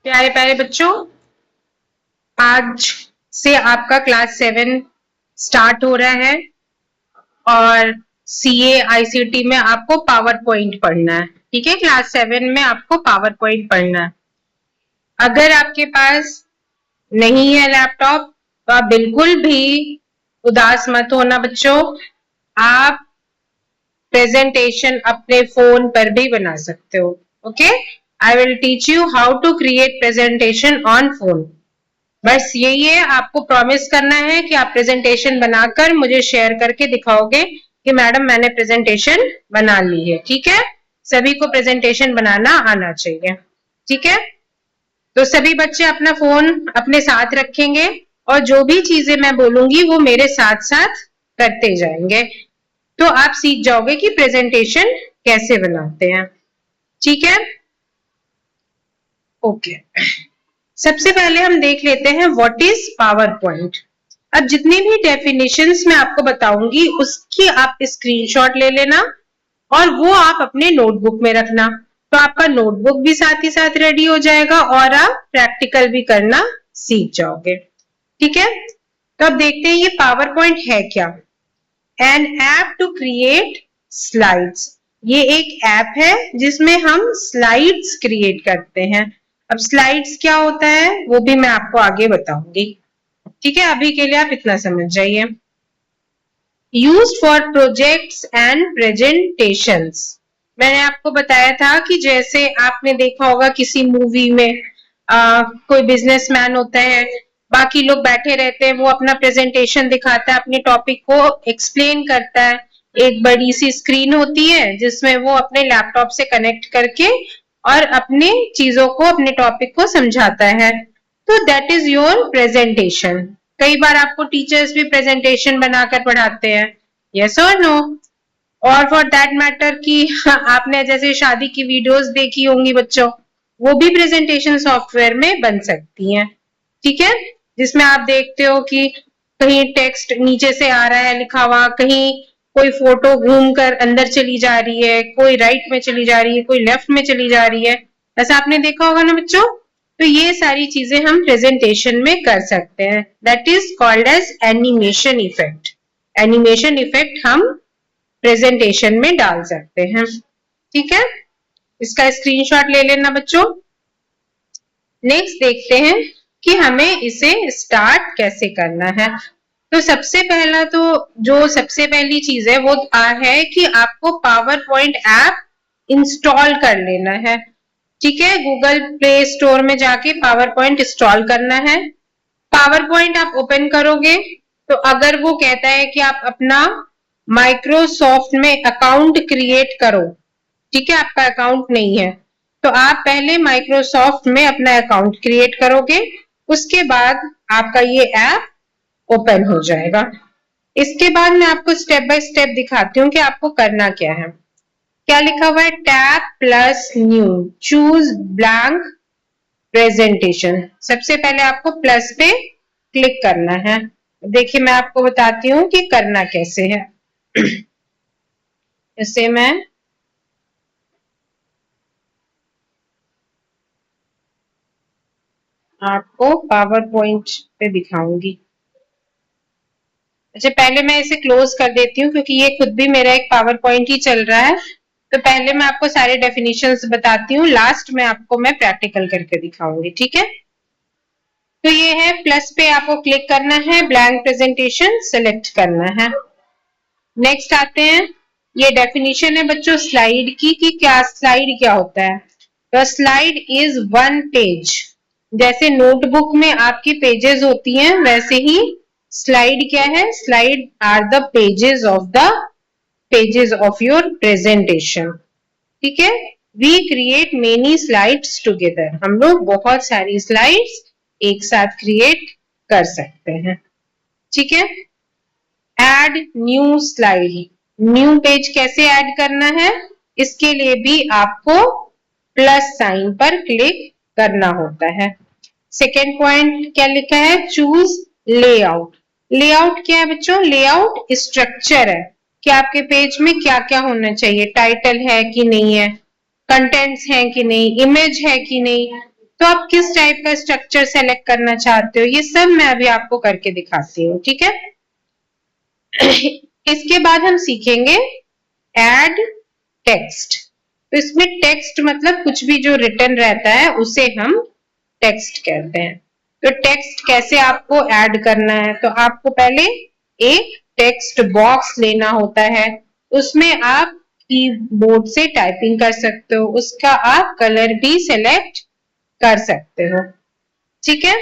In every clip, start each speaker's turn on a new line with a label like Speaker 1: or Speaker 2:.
Speaker 1: प्यारे प्यारे बच्चों, आज से आपका क्लास 7 स्टार्ट हो रहा है और सीए आईसीटी में आपको पावर पॉइंट पढ़ना है। ठीक है, क्लास 7 में आपको पावर पॉइंट पढ़ना है। अगर आपके पास नहीं है लैपटॉप तो आप बिल्कुल भी उदास मत होना बच्चों, आप प्रेजेंटेशन अपने फोन पर भी बना सकते हो। Okay, I will teach you how to create presentation on phone. बस यही है, आपको प्रॉमिस करना है कि आप प्रेजेंटेशन बनाकर मुझे शेयर करके दिखाओगे कि मैडम मैंने प्रेजेंटेशन बना ली है। ठीक है, सभी को प्रेजेंटेशन बनाना आना चाहिए। ठीक है, तो सभी बच्चे अपना फोन अपने साथ रखेंगे और जो भी चीजें मैं बोलूंगी वो मेरे साथ साथ करते जाएंगे, तो आप सीख जाओगे कि प्रेजेंटेशन कैसे बनाते हैं। ठीक है, ओके। सबसे पहले हम देख लेते हैं व्हाट इज पावर पॉइंट। अब जितनी भी डेफिनेशंस मैं आपको बताऊंगी उसकी आप स्क्रीनशॉट ले लेना और वो आप अपने नोटबुक में रखना, तो आपका नोटबुक भी साथ ही साथ रेडी हो जाएगा और आप प्रैक्टिकल भी करना सीख जाओगे। ठीक है, तो अब देखते हैं ये पावर पॉइंट है क्या। An app to create slides, ये एक ऐप है जिसमें हम स्लाइड्स क्रिएट करते हैं। अब स्लाइड्स क्या होता है वो भी मैं आपको आगे बताऊंगी। ठीक है, अभी के लिए आप इतना समझ जाइए। Used for projects and presentations, मैंने आपको बताया था कि जैसे आपने देखा होगा किसी मूवी में कोई बिजनेसमैन होता है, बाकी लोग बैठे रहते हैं, वो अपना प्रेजेंटेशन दिखाता है, अपने टॉपिक को एक्सप्लेन करता है। एक बड़ी सी स्क्रीन होती है जिसमें वो अपने लैपटॉप से कनेक्ट करके और अपने चीजों को, अपने टॉपिक को समझाता है। तो दैट इज योर प्रेजेंटेशन। कई बार आपको टीचर्स भी प्रेजेंटेशन बनाकर पढ़ाते हैं, यस और नो। और फॉर दैट मैटर कि आपने जैसे शादी की वीडियोस देखी होंगी बच्चों, वो भी प्रेजेंटेशन सॉफ्टवेयर में बन सकती हैं। ठीक है, जिसमें आप देखते हो कि कहीं टेक्स्ट नीचे से आ रहा है लिखा हुआ, कहीं कोई फोटो घूम कर अंदर चली जा रही है, कोई राइट में चली जा रही है, कोई लेफ्ट में चली जा रही है, ऐसा आपने देखा होगा ना बच्चों। तो ये सारी चीजें हम प्रेजेंटेशन में कर सकते हैं, that is called as animation effect. Animation effect हम प्रेजेंटेशन में डाल सकते हैं। ठीक है, इसका स्क्रीनशॉट ले लेना बच्चों। नेक्स्ट देखते हैं कि हमें इसे स्टार्ट कैसे करना है। तो सबसे पहला तो जो सबसे पहली चीज है वो है कि आपको पावर पॉइंट ऐप इंस्टॉल कर लेना है। ठीक है, गूगल प्ले स्टोर में जाके पावर पॉइंट इंस्टॉल करना है। पावर पॉइंट आप ओपन करोगे तो अगर वो कहता है कि आप अपना माइक्रोसॉफ्ट में अकाउंट क्रिएट करो, ठीक है, आपका अकाउंट नहीं है तो आप पहले माइक्रोसॉफ्ट में अपना अकाउंट क्रिएट करोगे, उसके बाद आपका ये ऐप ओपन हो जाएगा। इसके बाद मैं आपको स्टेप बाय स्टेप दिखाती हूँ कि आपको करना क्या है। क्या लिखा हुआ है, tab plus new, choose blank presentation. सबसे पहले आपको प्लस पे क्लिक करना है। देखिए मैं आपको बताती हूँ कि करना कैसे है। इसे मैं आपको पावर पॉइंट पे दिखाऊंगी। अच्छा, पहले मैं इसे क्लोज कर देती हूँ क्योंकि ये खुद भी मेरा एक पावर पॉइंट ही चल रहा है। तो पहले मैं आपको सारे डेफिनेशंस बताती हूँ, लास्ट में आपको मैं प्रैक्टिकल करके दिखाऊंगी। ठीक है, तो ये है प्लस पे आपको क्लिक करना है, ब्लैंक प्रेजेंटेशन सिलेक्ट करना है। नेक्स्ट आते हैं, ये डेफिनेशन है बच्चों स्लाइड की कि क्या स्लाइड क्या होता है। तो स्लाइड इज वन पेज, जैसे नोटबुक में आपकी पेजेस होती हैं वैसे ही स्लाइड क्या है, slide are the pages of your presentation. ठीक है, we create many slides together, हम लोग बहुत सारी स्लाइड्स एक साथ क्रिएट कर सकते हैं। ठीक है, add new slide, new page कैसे ऐड करना है, इसके लिए भी आपको प्लस साइन पर क्लिक करना होता है। सेकेंड पॉइंट क्या लिखा है, चूज लेआउट। लेआउट क्या है बच्चों, लेआउट स्ट्रक्चर है कि आपके पेज में क्या क्या होना चाहिए, टाइटल है कि नहीं है, कंटेंट्स है कि नहीं, इमेज है कि नहीं। तो आप किस टाइप का स्ट्रक्चर सेलेक्ट करना चाहते हो, ये सब मैं अभी आपको करके दिखाती हूँ, ठीक है। इसके बाद हम सीखेंगे एड टेक्स्ट। तो इसमें टेक्स्ट मतलब कुछ भी जो रिटन रहता है उसे हम टेक्स्ट कहते हैं। तो टेक्स्ट कैसे आपको ऐड करना है, तो आपको पहले एक टेक्स्ट बॉक्स लेना होता है, उसमें आप कीबोर्ड से टाइपिंग कर सकते हो, उसका आप कलर भी सिलेक्ट कर सकते हो, ठीक है।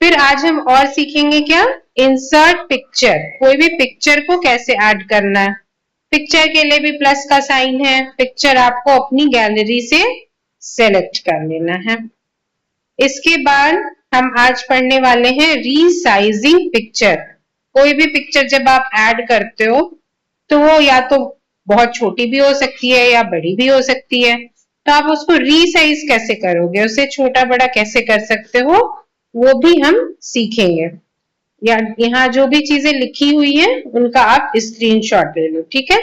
Speaker 1: फिर आज हम और सीखेंगे क्या, इंसर्ट पिक्चर। कोई भी पिक्चर को कैसे ऐड करना है, पिक्चर के लिए भी प्लस का साइन है, पिक्चर आपको अपनी गैलरी से सेलेक्ट कर लेना है। इसके बाद हम आज पढ़ने वाले हैं रीसाइजिंग पिक्चर। कोई भी पिक्चर जब आप ऐड करते हो तो वो या तो बहुत छोटी भी हो सकती है या बड़ी भी हो सकती है, तो आप उसको रीसाइज कैसे करोगे, उसे छोटा बड़ा कैसे कर सकते हो, वो भी हम सीखेंगे। या यहाँ जो भी चीजें लिखी हुई हैं उनका आप स्क्रीनशॉट ले लो, ठीक है।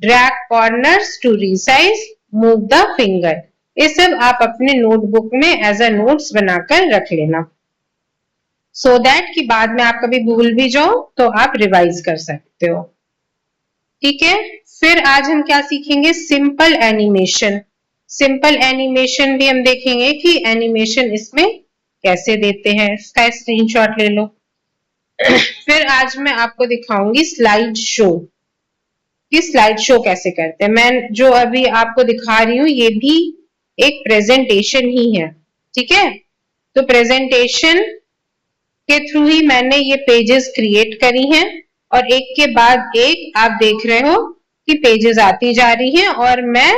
Speaker 1: Drag corners to resize, move the finger, ये सब आप अपने नोटबुक में एज अ नोट्स बनाकर रख लेना, सो दैट कि बाद में आप कभी भूल भी जाओ तो आप रिवाइज कर सकते हो, ठीक है। फिर आज हम क्या सीखेंगे, सिंपल एनिमेशन। सिंपल एनिमेशन भी हम देखेंगे कि एनिमेशन इसमें कैसे देते हैं, इसका स्क्रीनशॉट ले लो। फिर आज मैं आपको दिखाऊंगी स्लाइड शो, कि स्लाइड शो कैसे करते हैं। मैं जो अभी आपको दिखा रही हूँ ये भी एक प्रेजेंटेशन ही है, ठीक है। तो प्रेजेंटेशन के थ्रू ही मैंने ये पेजेस क्रिएट करी हैं, और एक के बाद एक आप देख रहे हो कि पेजेस आती जा रही हैं और मैं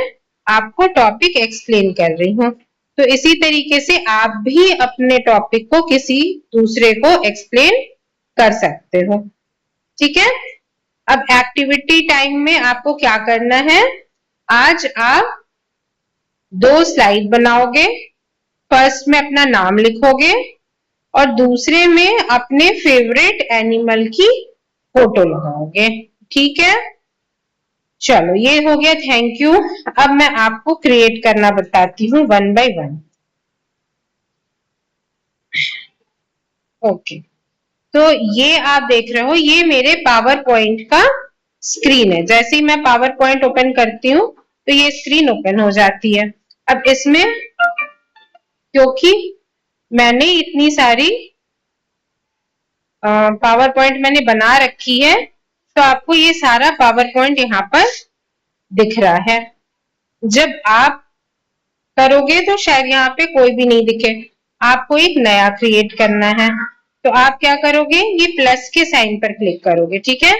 Speaker 1: आपको टॉपिक एक्सप्लेन कर रही हूँ। तो इसी तरीके से आप भी अपने टॉपिक को किसी दूसरे को एक्सप्लेन कर सकते हो, ठीक है। अब एक्टिविटी टाइम में आपको क्या करना है, आज आप 2 स्लाइड बनाओगे, फर्स्ट में अपना नाम लिखोगे और दूसरे में अपने फेवरेट एनिमल की फोटो लगाओगे, ठीक है। चलो ये हो गया, थैंक यू। अब मैं आपको क्रिएट करना बताती हूँ 1 by 1। ओके, तो ये आप देख रहे हो, ये मेरे पावर पॉइंट का स्क्रीन है। जैसे ही मैं पावर पॉइंट ओपन करती हूँ तो ये स्क्रीन ओपन हो जाती है। अब इसमें क्योंकि मैंने इतनी सारी पावर पॉइंट मैंने बना रखी है, तो आपको ये सारा पावर पॉइंट यहाँ पर दिख रहा है। जब आप करोगे तो शायद यहाँ पे कोई भी नहीं दिखे, आपको एक नया क्रिएट करना है। तो आप क्या करोगे, ये प्लस के साइन पर क्लिक करोगे, ठीक है।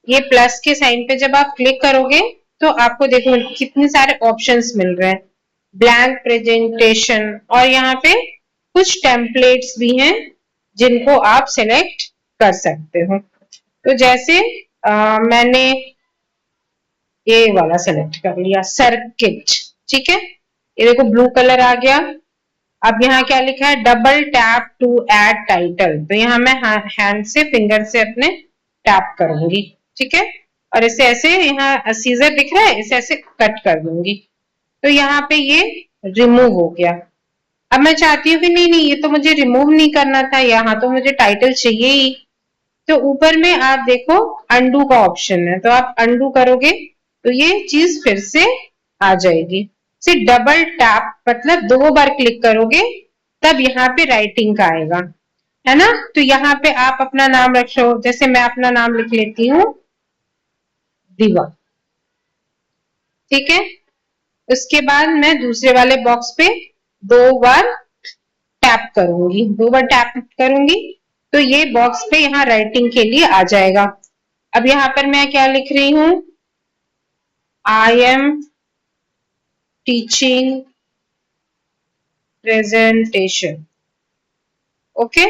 Speaker 1: ये प्लस के साइन पे जब आप क्लिक करोगे तो आपको देखो कितने सारे ऑप्शंस मिल रहे हैं, ब्लैंक प्रेजेंटेशन, और यहाँ पे कुछ टेम्पलेट्स भी हैं जिनको आप सिलेक्ट कर सकते हो। तो जैसे मैंने ये वाला सेलेक्ट कर लिया, सर्किट, ठीक है। ये देखो ब्लू कलर आ गया। अब यहाँ क्या लिखा है, double tap to add title. तो यहाँ मैं हैंड से, फिंगर से अपने टैप करूंगी, ठीक है। और इसे ऐसे, यहाँ सीजर दिख रहा है, इसे ऐसे कट कर दूंगी, तो यहाँ पे ये रिमूव हो गया। अब मैं चाहती हूँ कि नहीं नहीं, ये तो मुझे रिमूव नहीं करना था, यहाँ तो मुझे टाइटल चाहिए ही। तो ऊपर में आप देखो अंडू का ऑप्शन है, तो आप अंडू करोगे तो ये चीज फिर से आ जाएगी। सिर्फ डबल टैप मतलब 2 बार क्लिक करोगे तब यहाँ पे राइटिंग का आएगा, है ना। तो यहाँ पे आप अपना नाम रखो, जैसे मैं अपना नाम लिख लेती हूँ दिवा, ठीक है। उसके बाद मैं दूसरे वाले बॉक्स पे 2 बार टैप करूंगी, 2 बार टैप करूंगी तो ये बॉक्स पे यहाँ राइटिंग के लिए आ जाएगा। अब यहाँ पर मैं क्या लिख रही हूँ, I am teaching presentation, okay,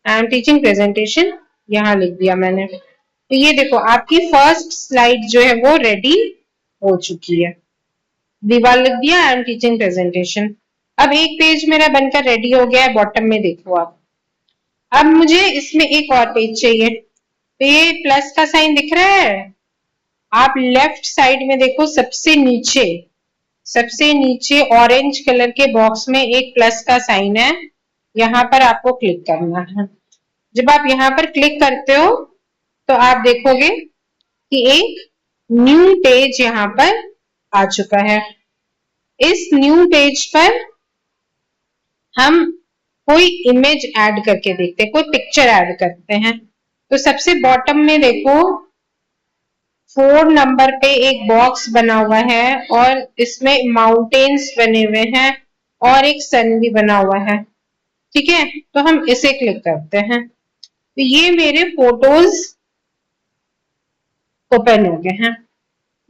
Speaker 1: I am teaching presentation, यहाँ लिख दिया मैंने। तो ये देखो आपकी फर्स्ट स्लाइड जो है वो रेडी हो चुकी है, दीवार लिख दिया, आई एम टीचिंग प्रेजेंटेशन। अब एक पेज मेरा बनकर रेडी हो गया है, बॉटम में देखो आप। अब मुझे इसमें एक और पेज चाहिए, तो ये प्लस का साइन दिख रहा है, आप लेफ्ट साइड में देखो सबसे नीचे सबसे नीचे ऑरेंज कलर के बॉक्स में एक प्लस का साइन है, यहाँ पर आपको क्लिक करना है। जब आप यहाँ पर क्लिक करते हो तो आप देखोगे कि एक न्यू पेज यहाँ पर आ चुका है। इस न्यू पेज पर हम कोई इमेज ऐड करके देखते हैं, कोई पिक्चर ऐड करते हैं। तो सबसे बॉटम में देखो 4 नंबर पे एक बॉक्स बना हुआ है और इसमें माउंटेन्स बने हुए हैं और एक सन भी बना हुआ है। ठीक है, तो हम इसे क्लिक करते हैं तो ये मेरे फोटोज ओपन हो गए हैं।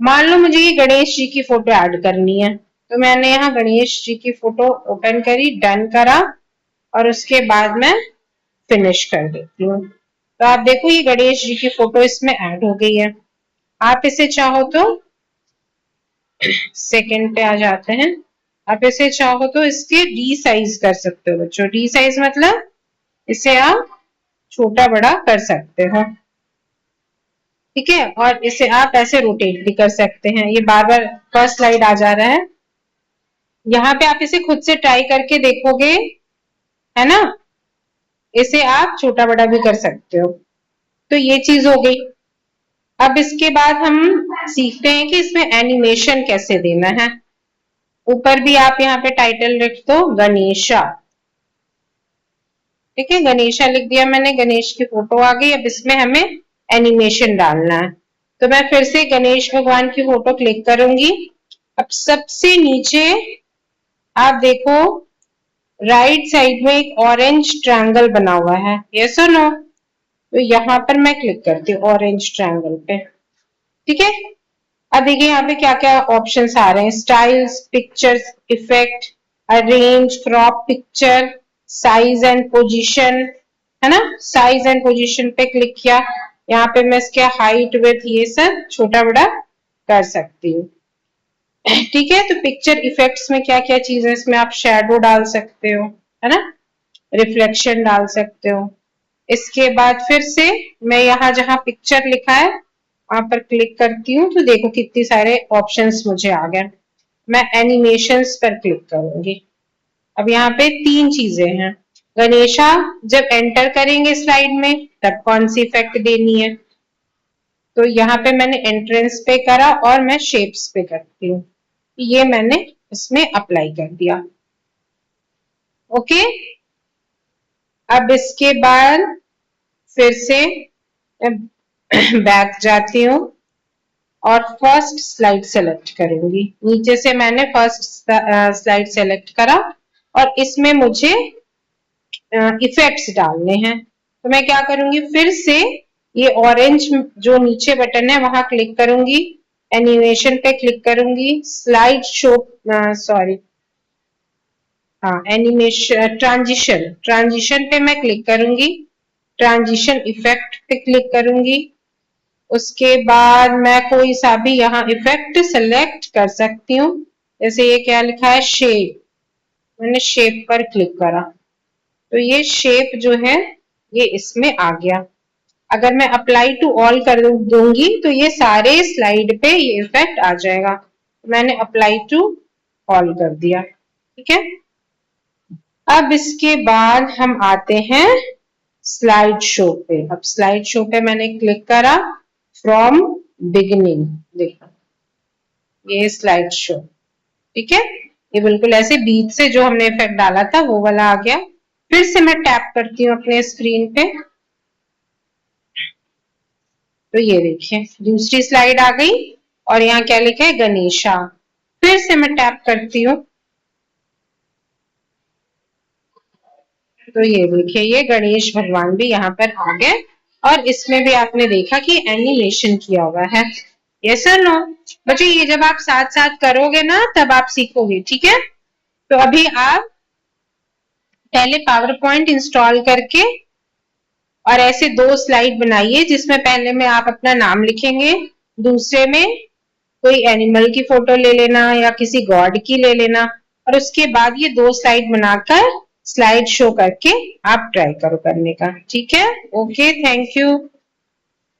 Speaker 1: मान लो मुझे ये गणेश जी की फोटो ऐड करनी है, तो मैंने यहाँ गणेश जी की फोटो ओपन करी, डन करा और उसके बाद मैं फिनिश कर देती हूँ। तो आप देखो ये गणेश जी की फोटो इसमें ऐड हो गई है। आप इसे चाहो तो सेकंड पे आ जाते हैं, आप इसे चाहो तो इसके रीसाइज कर सकते हो बच्चों। रीसाइज मतलब इसे आप छोटा बड़ा कर सकते हो। ठीक है, और इसे आप ऐसे रोटेट भी कर सकते हैं। ये बार बार फर्स्ट स्लाइड आ जा रहा है, यहाँ पे आप इसे खुद से ट्राई करके देखोगे, है ना। इसे आप छोटा बड़ा भी कर सकते हो। तो ये चीज हो गई। अब इसके बाद हम सीखते हैं कि इसमें एनिमेशन कैसे देना है। ऊपर भी आप यहाँ पे टाइटल लिख दो गणेशा। ठीक है, गणेशा लिख दिया मैंने, गणेश की फोटो आ गई। अब इसमें हमें एनिमेशन डालना है, तो मैं फिर से गणेश भगवान की फोटो क्लिक करूंगी। अब सबसे नीचे आप देखो राइट साइड में एक ऑरेंज ट्रायंगल बना हुआ है, यस और नो। तो यहाँ पर मैं क्लिक करती हूँ ऑरेंज ट्रायंगल पे। ठीक है, अब देखिए यहाँ पे क्या क्या ऑप्शंस आ रहे हैं। Styles, pictures, effect, arrange, crop picture, size and position, है ना। साइज एंड पोजीशन पे क्लिक किया, यहाँ पे मैं इसके हाइट विड्थ ये सब छोटा बड़ा कर सकती हूँ। ठीक है, तो पिक्चर इफेक्ट्स में क्या क्या चीज है, इसमें आप शेडो डाल सकते हो, है ना, रिफ्लेक्शन डाल सकते हो। इसके बाद फिर से मैं यहाँ जहां पिक्चर लिखा है वहां पर क्लिक करती हूँ, तो देखो कितनी सारे ऑप्शंस मुझे आ गए। मैं एनिमेशंस पर क्लिक करूंगी। अब यहाँ पे 3 चीजें हैं। गणेशा जब एंटर करेंगे स्लाइड में तब कौन सी इफेक्ट देनी है, तो यहाँ पे मैंने एंट्रेंस पे करा और मैं शेप्स पे करती हूँ, ये मैंने इसमें अप्लाई कर दिया। ओके, अब इसके बाद फिर से बैक जाती हूँ और फर्स्ट स्लाइड सेलेक्ट करूंगी। नीचे से मैंने फर्स्ट स्लाइड सेलेक्ट करा और इसमें मुझे इफेक्ट्स डालने हैं। तो मैं क्या करूंगी, फिर से ये ऑरेंज जो नीचे बटन है वहां क्लिक करूंगी, एनिमेशन पे क्लिक करूंगी, स्लाइड शो सॉरी हाँ एनिमेशन ट्रांजिशन पे मैं क्लिक करूंगी, ट्रांजिशन इफेक्ट पे क्लिक करूंगी। उसके बाद मैं कोई सा भी यहाँ इफेक्ट सेलेक्ट कर सकती हूँ। जैसे ये क्या लिखा है, शेप, मैंने शेप पर क्लिक करा तो ये शेप जो है ये इसमें आ गया। अगर मैं अप्लाई टू ऑल कर दूंगी तो ये सारे स्लाइड पे ये इफेक्ट आ जाएगा। मैंने अप्लाई टू ऑल कर दिया। ठीक है, अब इसके बाद हम आते हैं स्लाइड शो पे। अब स्लाइड शो पे मैंने क्लिक करा, फ्रॉम बिगिनिंग, देखो ये स्लाइड शो। ठीक है, ये बिल्कुल ऐसे बीच से जो हमने इफेक्ट डाला था वो वाला आ गया। फिर से मैं टैप करती हूँ अपने स्क्रीन पे, तो ये देखिए दूसरी स्लाइड आ गई और यहाँ क्या लिखा है, गणेशा। फिर से मैं टैप करती हूँ तो ये देखिए ये गणेश भगवान भी यहाँ पर आ गए और इसमें भी आपने देखा कि एनिमेशन किया हुआ है। यस और नो बच्चों, ये जब आप साथ साथ करोगे ना तब आप सीखोगे। ठीक है, तो अभी आप पहले पावर पॉइंट इंस्टॉल करके और ऐसे 2 स्लाइड बनाइए जिसमें पहले में आप अपना नाम लिखेंगे, दूसरे में कोई एनिमल की फोटो ले लेना या किसी गॉड की ले लेना, और उसके बाद ये 2 स्लाइड बनाकर स्लाइड शो करके आप ट्राई करो करने का। ठीक है, ओके, थैंक यू।